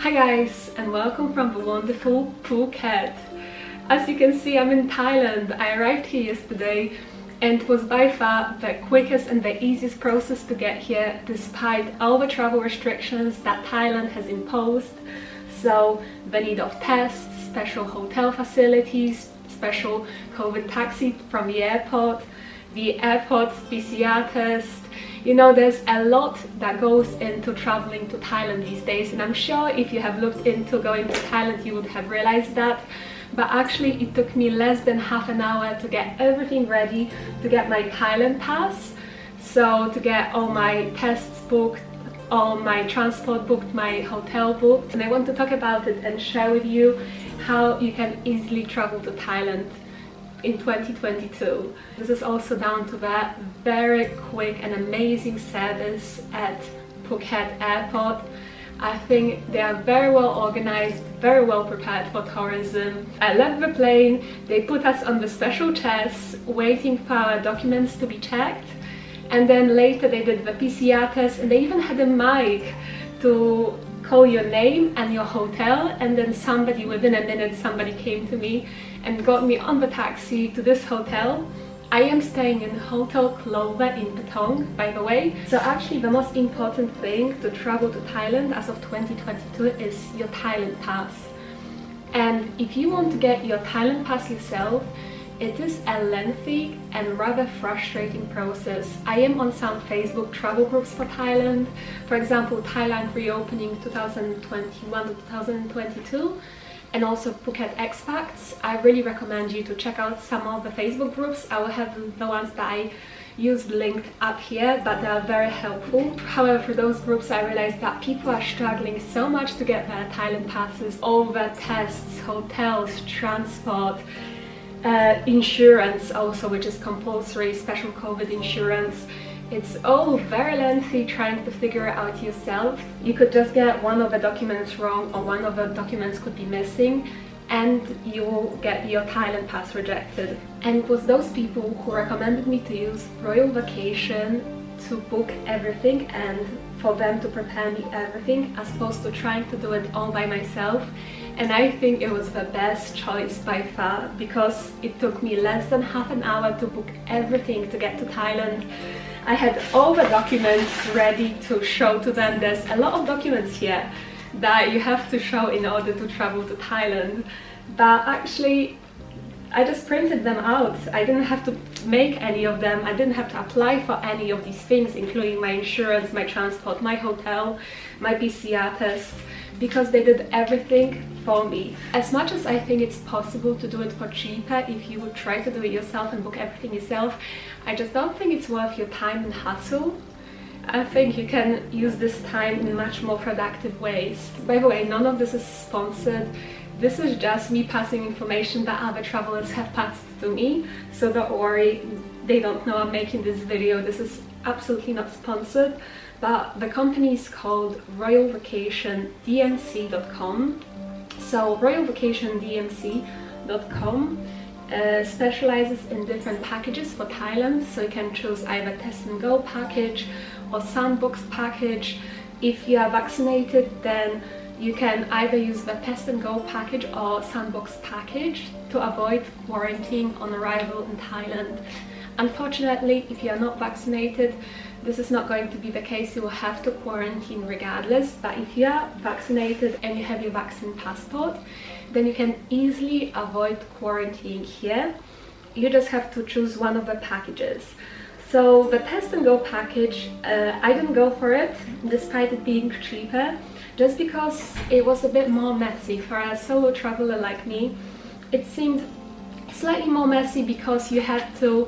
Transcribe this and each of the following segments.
Hi guys, and welcome from the wonderful Phuket. As you can see, I'm in Thailand. I arrived here yesterday and it was by far the quickest and the easiest process to get here despite all the travel restrictions that Thailand has imposed. So the need of tests, special hotel facilities, special COVID taxi from the airport PCR test. You know, there's a lot that goes into traveling to Thailand these days, and I'm sure if you have looked into going to Thailand you would have realized that. But actually it took me less than half an hour to get everything ready, to get my Thailand pass, so to get all my tests booked, all my transport booked, my hotel booked. And I want to talk about it and share with you how you can easily travel to Thailand in 2022. This is also down to that very quick and amazing service at Phuket airport. I think they are very well organized, very well prepared for tourism. I left the plane, they put us on the special chairs waiting for our documents to be checked, and then later they did the PCR test, and they even had a mic to call your name and your hotel, and then somebody, within a minute, somebody came to me and got me on the taxi to this hotel. I am staying in Hotel Clover in Patong, by the way. So actually the most important thing to travel to Thailand as of 2022 is your Thailand pass. And if you want to get your Thailand pass yourself, it is a lengthy and rather frustrating process. I am on some Facebook travel groups for Thailand. For example, Thailand reopening 2021 to 2022. And also Phuket Expats. I really recommend you to check out some of the Facebook groups. I will have the ones that I used linked up here, but they are very helpful. However, for those groups I realized that people are struggling so much to get their Thailand passes, over tests, hotels, transport, insurance also, which is compulsory, special COVID insurance. It's all very lengthy trying to figure it out yourself. You could just get one of the documents wrong, or one of the documents could be missing, and you will get your Thailand pass rejected. And it was those people who recommended me to use Royal Vacation to book everything and for them to prepare me everything, as opposed to trying to do it all by myself. And I think it was the best choice by far, because it took me less than half an hour to book everything to get to Thailand. I had all the documents ready to show to them. There's a lot of documents here that you have to show in order to travel to Thailand, but actually I just printed them out. I didn't have to make any of them. I didn't have to apply for any of these things, including my insurance, my transport, my hotel, my PCR test, because they did everything for me. As much as I think it's possible to do it for cheaper if you would try to do it yourself and book everything yourself, I just don't think it's worth your time and hassle. I think you can use this time in much more productive ways. By the way, none of this is sponsored. This is just me passing information that other travelers have passed to me, so don't worry, they don't know I'm making this video. This is absolutely not sponsored, but the company is called royalvacationdmc.com. So royalvacationdmc.com specializes in different packages for Thailand, so you can choose either test and go package or sandbox package. If you are vaccinated, then you can either use the test and go package or sandbox package to avoid quarantine on arrival in Thailand. Unfortunately, if you are not vaccinated, this is not going to be the case. You will have to quarantine regardless. But if you are vaccinated and you have your vaccine passport, then you can easily avoid quarantine here. You just have to choose one of the packages. So the test and go package, I didn't go for it despite it being cheaper, just because it was a bit more messy. For a solo traveler like me, it seemed slightly more messy because you had to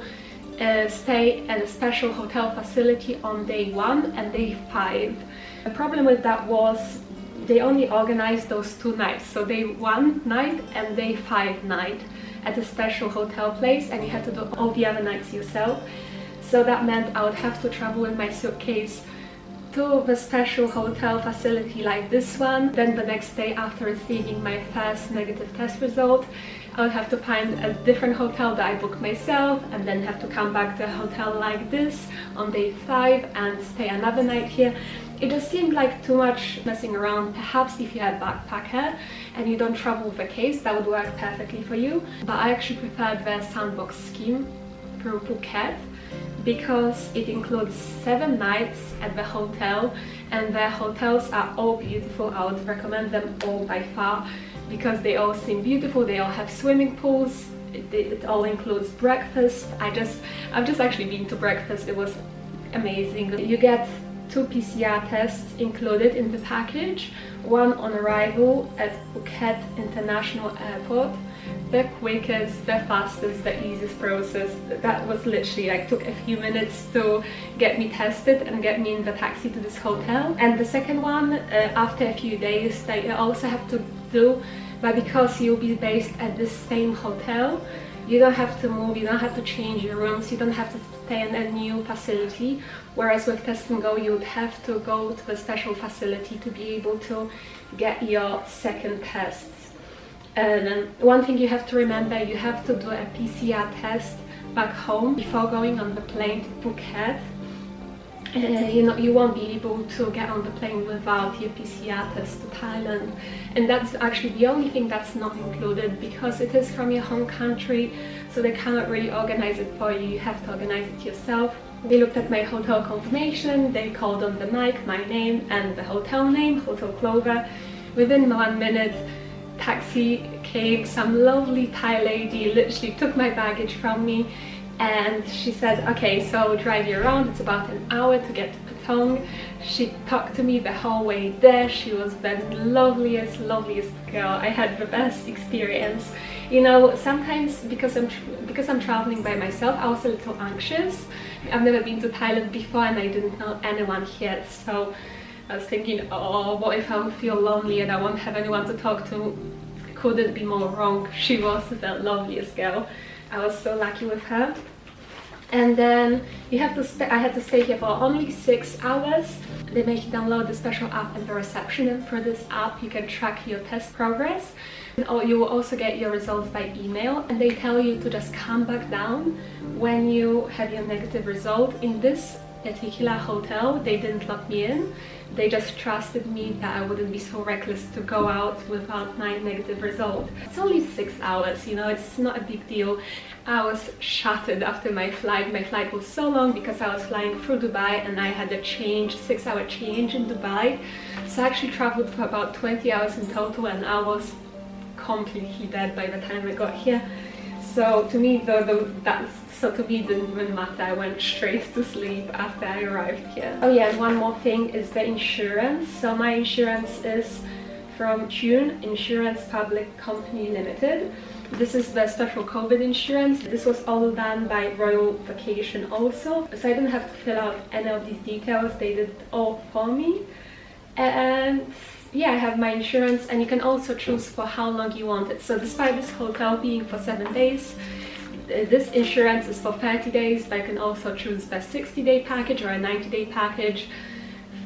stay at a special hotel facility on day 1 and day 5. The problem with that was they only organized those 2 nights, so day 1 night and day 5 night at a special hotel place, and you had to do all the other nights yourself. So that meant I would have to travel with my suitcase to the special hotel facility like this one. Then the next day, after receiving my first negative test result, I would have to find a different hotel that I booked myself, and then have to come back to a hotel like this on day 5 and stay another night here. It just seemed like too much messing around. Perhaps if you're a backpacker and you don't travel with a case, that would work perfectly for you. But I actually preferred the sandbox scheme through Phuket because it includes 7 nights at the hotel, and the hotels are all beautiful. I would recommend them all by far because they all seem beautiful. They all have swimming pools. It all includes breakfast. I've just actually been to breakfast. It was amazing. You get 2 PCR tests included in the package, one on arrival at Phuket International Airport. The quickest, the fastest, the easiest process. That was literally like took a few minutes to get me tested and get me in the taxi to this hotel. And the second one, after a few days, that you also have to do, but because you'll be based at this same hotel, you don't have to move, you don't have to change your rooms, you don't have to stay in a new facility. Whereas with Test and Go, you would have to go to a special facility to be able to get your second tests. And one thing you have to remember, you have to do a PCR test back home before going on the plane to Phuket. You won't be able to get on the plane without your PCR test to Thailand, and that's actually the only thing that's not included because it is from your home country, so they cannot really organize it for you. You have to organize it yourself. They looked at my hotel confirmation, they called on the mic my name and the hotel name, Hotel Clover. Within 1 minute, taxi came, some lovely Thai lady literally took my baggage from me, and she said, okay, so drive you around, it's about an hour to get to Patong. She talked to me the whole way there. She was the loveliest girl. I had the best experience. You know, sometimes because I'm traveling by myself, I was a little anxious. I've never been to Thailand before and I didn't know anyone here, so I was thinking, oh, what if I feel lonely and I won't have anyone to talk to? Couldn't be more wrong. She was the loveliest girl. I was so lucky with her. And then I had to stay here for only 6 hours. They make you download the special app at the reception, and through this app you can track your test progress. And you will also get your results by email, and they tell you to just come back down when you have your negative result. In this particular hotel, they didn't lock me in. They just trusted me that I wouldn't be so reckless to go out without my negative result. It's only 6 hours, you know, it's not a big deal. I was shattered after my flight. My flight was so long because I was flying through Dubai and I had a 6-hour change in Dubai. So I actually traveled for about 20 hours in total, and I was completely dead by the time I got here. So to me, to me it didn't even matter. I went straight to sleep after I arrived here. Oh yeah, and one more thing is the insurance. So my insurance is from June Insurance Public Company Limited. This is the special COVID insurance. This was all done by Royal Vacation also, so I didn't have to fill out any of these details. They did it all for me. And yeah, I have my insurance, and you can also choose for how long you want it. So despite this hotel being for 7 days, this insurance is for 30 days, but I can also choose a 60-day package or a 90-day package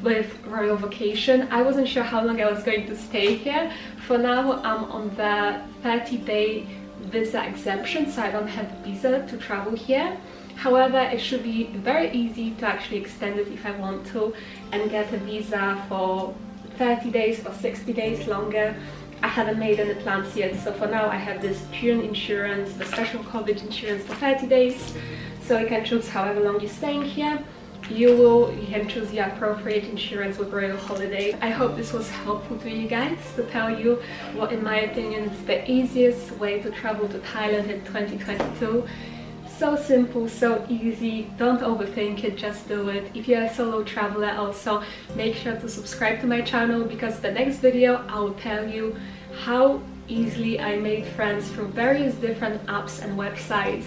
with Royal Vacation. I wasn't sure how long I was going to stay here. For now, I'm on the 30-day visa exemption, so I don't have a visa to travel here. However, it should be very easy to actually extend it if I want to and get a visa for 30 days or 60 days longer. I haven't made any plans yet, so for now I have this June insurance, the special COVID insurance for 30 days. So you can choose however long you're staying here. You can choose your appropriate insurance with Royal Holiday. I hope this was helpful to you guys to tell you what, in my opinion, is the easiest way to travel to Thailand in 2022. So simple, so easy, don't overthink it, just do it. If you're a solo traveler, also make sure to subscribe to my channel, because the next video I will tell you how easily I made friends through various different apps and websites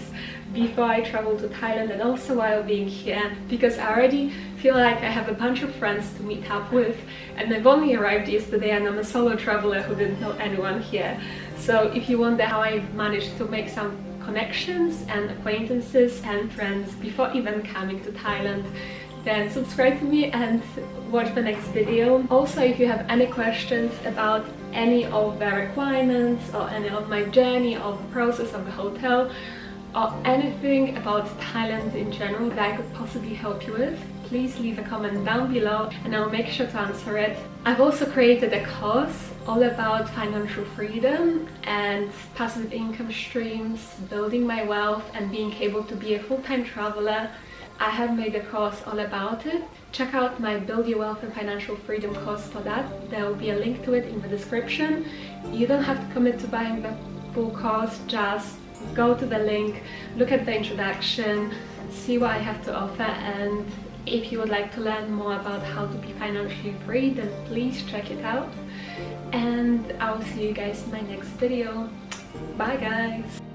before I traveled to Thailand and also while being here, because I already feel like I have a bunch of friends to meet up with, and I've only arrived yesterday and I'm a solo traveler who didn't know anyone here. So if you wonder how I've managed to make some connections and acquaintances and friends before even coming to Thailand, then subscribe to me and watch the next video. Also, if you have any questions about any of the requirements or any of my journey or the process of the hotel or anything about Thailand in general that I could possibly help you with, please leave a comment down below and I'll make sure to answer it. I've also created a course all about financial freedom and passive income streams, building my wealth and being able to be a full-time traveler. I have made a course all about it. Check out my Build Your Wealth and Financial Freedom course for that. There will be a link to it in the description. You don't have to commit to buying the full course, just go to the link, look at the introduction, see what I have to offer, and if you would like to learn more about how to be financially free, then please check it out. And I will see you guys in my next video. Bye guys!